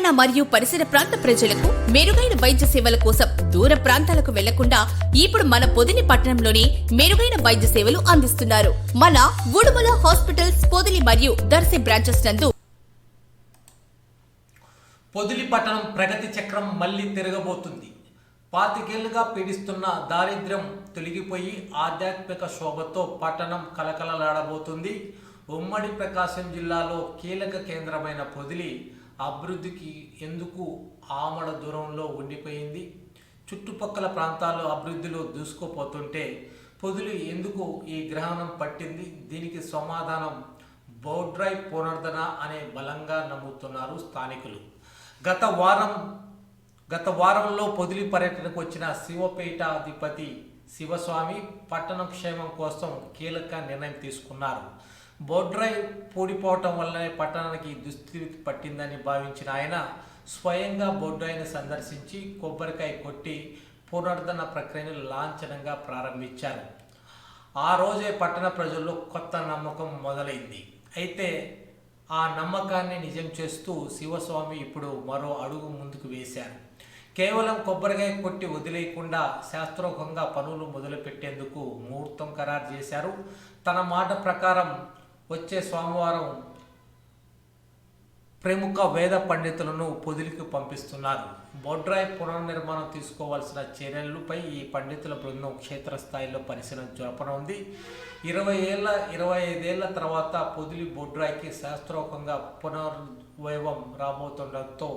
పట్టణ మరియు పరిసర ప్రాంత ప్రజలకు మెరుగైన వైద్య సేవల కోసం దూర ప్రాంతాలకు వెళ్లకుండా ఇప్పుడు మన పొదిలి పట్టణంలోనే మెరుగైన వైద్య సేవలు అందిస్తున్నారు. మన ఉడుమల హాస్పిటల్స్ పొదిలి మరియు దర్శి బ్రాంచెస్ నందు పొదిలి పట్టణం ప్రగతి చక్రం మళ్లీ తిరగబోతుంది. 25 ఏళ్లుగా పీడిస్తున్న దారిద్ర్యం తొలగిపోయి ఆధ్యాత్మిక శోభతో పట్టణం కలకలలాడబోతుంది. ఉమ్మడి ప్రకాశం జిల్లాలో కీలక కేంద్రమైన పొదిలి అభివృద్ధికి ఎందుకు ఆమడ దూరంలో ఉండిపోయింది? చుట్టుపక్కల ప్రాంతాల్లో అభివృద్ధిలో దూసుకుపోతుంటే పొదిలి ఎందుకు ఈ గ్రహణం పట్టింది? దీనికి సమాధానం బోర్డ్రై పునరుద్ధరణ అనే బలంగా నమ్ముతున్నారు స్థానికులు. గత వారంలో పొదిలి పర్యటనకు వచ్చిన శివపీఠాధిపతి శివస్వామి పట్టణం క్షేమం కోసం కీలక నిర్ణయం తీసుకున్నారు. బోర్డ్రై పూడిపోవటం వల్లనే పట్టణానికి దుస్థితి పట్టిందని భావించిన ఆయన స్వయంగా బోర్డ్రైని సందర్శించి కొబ్బరికాయ కొట్టి పునరుద్ధరణ ప్రక్రియను లాంఛనంగా ప్రారంభించారు. ఆ రోజే పట్టణ ప్రజల్లో కొత్త నమ్మకం మొదలైంది. అయితే ఆ నమ్మకాన్ని నిజం చేస్తూ శివస్వామి ఇప్పుడు మరో అడుగు ముందుకు వేశారు. కేవలం కొబ్బరికాయ కొట్టి వదిలేయకుండా శాస్త్రోక్తంగా పనులు మొదలుపెట్టేందుకు ముహూర్తం ఖరారు చేశారు. తన మాట ప్రకారం వచ్చే సోమవారం ప్రముఖ వేద పండితులను పొదిలికి పంపిస్తున్నారు. బోర్డ్రై పునర్నిర్మాణం తీసుకోవాల్సిన చర్యలపై ఈ పండితుల బృందం క్షేత్రస్థాయిలో పరిశీలన జరపనుంది. 25 ఏళ్ల తర్వాత పొదిలి బోర్డ్రైకి శాస్త్రోక్తంగా పునర్వైభవం రాబోతుండటంతో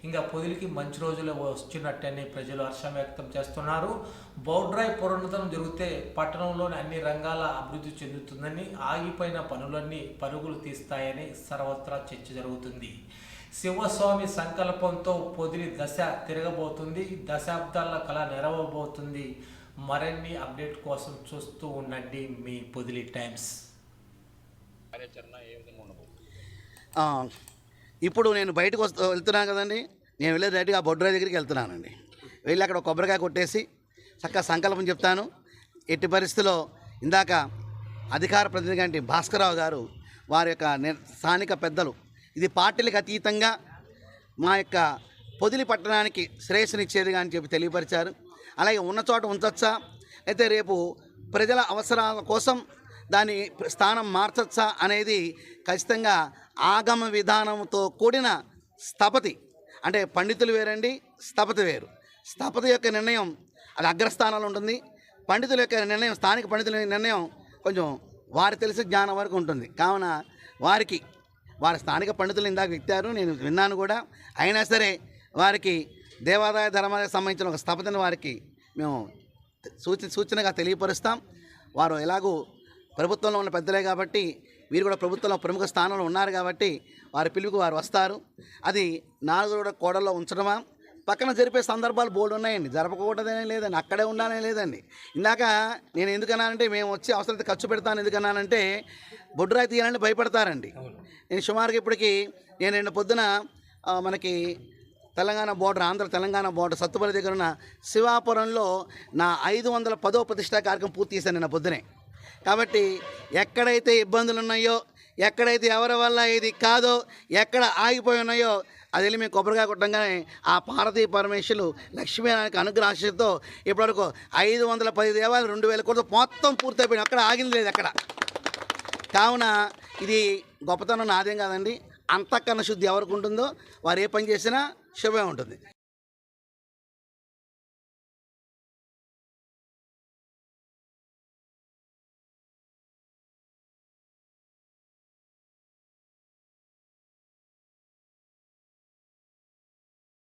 ఇంకా పొదిలికి మంచి రోజులు వచ్చినట్టని ప్రజలు హర్షం వ్యక్తం చేస్తున్నారు. బోర్డ్రై పునరుద్ధరణ జరిగితే పట్టణంలోని అన్ని రంగాల అభివృద్ధి చెందుతుందని, ఆగిపోయిన పనులన్నీ పరుగులు తీస్తాయని సర్వత్రా చర్చ జరుగుతుంది. శివస్వామి సంకల్పంతో పొదిలి దశ తిరగబోతుంది. దశాబ్దాల కళ నెరవబోతుంది. మరిన్ని అప్డేట్ కోసం చూస్తూ ఉండండి మీ పొదిలి టైమ్స్. ఇప్పుడు నేను బయటకు వెళ్తున్నాను కదండి. నేను వెళ్ళేది రైట్గా బొడ్రాయి దగ్గరికి వెళ్తున్నానండి. వెళ్ళి అక్కడ కొబ్బరికాయ కొట్టేసి చక్కగా సంకల్పం చెప్తాను. ఎట్టి పరిస్థితిలో ఇందాక అధికార ప్రతినిధి భాస్కరరావు గారు వారి యొక్క స్థానిక పెద్దలు ఇది పార్టీలకు అతీతంగా మా యొక్క పొదిలి పట్టణానికి శ్రేయస్సునిచ్చేదిగా అని చెప్పి తెలియపరిచారు. అలాగే ఉన్న చోట ఉంచచ్చా, అయితే రేపు ప్రజల అవసరాల కోసం దాని స్థానం మార్చచ్చా అనేది ఖచ్చితంగా ఆగమ విధానంతో కూడిన స్థపతి, అంటే పండితులు వేరండి, స్థపతి వేరు. స్థపతి యొక్క నిర్ణయం అది అగ్రస్థానంలో ఉంటుంది. పండితుల యొక్క నిర్ణయం, స్థానిక పండితుల నిర్ణయం కొంచెం వారి తెలిసి జ్ఞానం వరకు ఉంటుంది. కావున వారి స్థానిక పండితులు ఇందాక వ్యక్తారు, నేను విన్నాను కూడా. అయినా సరే వారికి దేవాదాయ ధర్మాలకు సంబంధించిన ఒక స్థపతిని వారికి మేము సూచనగా తెలియపరుస్తాం. వారు ఎలాగూ ప్రభుత్వంలో ఉన్న పెద్దలే కాబట్టి, వీరు కూడా ప్రభుత్వంలో ప్రముఖ స్థానంలో ఉన్నారు కాబట్టి వారి పిలుపుకు వారు వస్తారు. అది 4 కోడల్లో ఉంచడమా, పక్కన జరిపే సందర్భాలు బోర్డు ఉన్నాయండి. జరపకూడదనే లేదండి, అక్కడే ఉండాలనే లేదండి. ఇందాక నేను ఎందుకన్నానంటే, మేము వచ్చి అవసరమైతే ఖర్చు పెడతాను ఎందుకన్నానంటే, బొడ్రాయి తీయాలంటే భయపడతారండి. నేను సుమారుగా ఇప్పటికీ నేను పొద్దున మనకి తెలంగాణ బోర్డర్, ఆంధ్ర తెలంగాణ బోర్డర్ సత్తుపల్లి దగ్గర ఉన్న శివాపురంలో నా 510వ ప్రతిష్టా కార్యక్రమం పూర్తి చేశాను నిన్న పొద్దునే. కాబట్టి ఎక్కడైతే ఇబ్బందులు ఉన్నాయో, ఎక్కడైతే ఎవరి వల్ల ఇది కాదో, ఎక్కడ ఆగిపోయి ఉన్నాయో అది వెళ్ళి మేము కొబ్బరికాయ కొట్టంగానే ఆ పార్వతీ పరమేశ్వరులు లక్ష్మీనారాయణకి అనుగ్రహంతో ఇప్పటివరకు 510 దేవాలు 2000 కోట్లు మొత్తం పూర్తయిపోయినాయి. అక్కడ ఆగింది లేదు అక్కడ. కావున ఇది గొప్పతనం నాదేం కాదండి. అంతఃకరణ శుద్ధి ఎవరికి ఉంటుందో వారు ఏ పని చేసినా శుభమే ఉంటుంది.